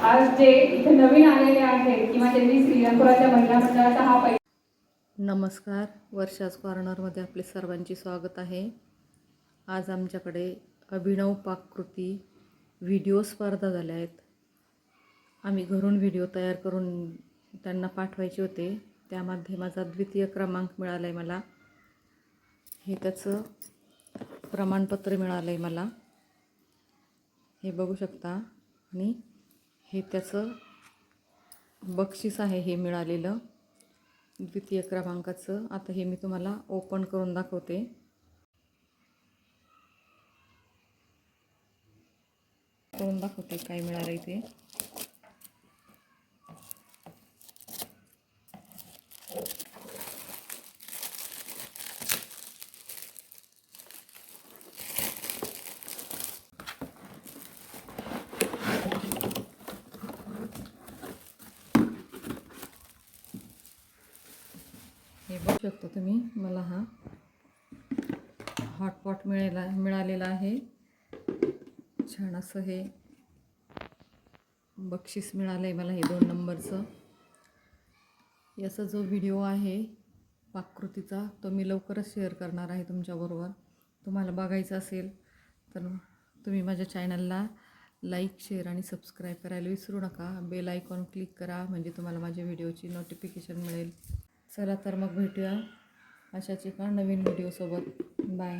आज जे इथे नवीन आलेले आहेत किंवा त्यांनी श्रीरामपुराच्या महिला मंडळाचा हा नमस्कार, वर्षाज कॉर्नरमध्ये आपले सर्वांचे स्वागत आहे. आज आमच्याकडे अभिनव पाककृती व्हिडिओ स्पर्धा झाल्या आहेत. आम्ही घरून व्हिडिओ तयार करून त्यांना पाठवायचे होते. त्यामध्ये माझा द्वितीय क्रमांक मिळाला आहे मला. हे त्याचं प्रमाणपत्र मिळालं आहे मला, हे बघू शकता. आणि हे त्याचं बक्षीस आहे हे मिळालेलं द्वितीय क्रमांकाचं. आता हे मी तुम्हाला ओपन करून दाखवते. काय मिळालं आहे ते. हे बघू शकता तुम्ही, मला हा हॉटपॉट मिळालेला आहे. छान असं हे बक्षीस मिळालं आहे मला, हे 2 नंबरचं. याचा जो व्हिडिओ आहे पाककृतीचा तो मी लवकरच शेअर करणार आहे तुमच्याबरोबर. तुम्हाला बघायचं असेल तर तुम्ही माझ्या चॅनलला लाईक, शेअर आणि सबस्क्राईब करायला विसरू नका. बेल आयकॉन क्लिक करा, म्हणजे तुम्हाला माझ्या व्हिडिओची नोटिफिकेशन मिळेल. चला तर मग भेटूया अशाच एका नवीन व्हिडिओसोबत. बाय.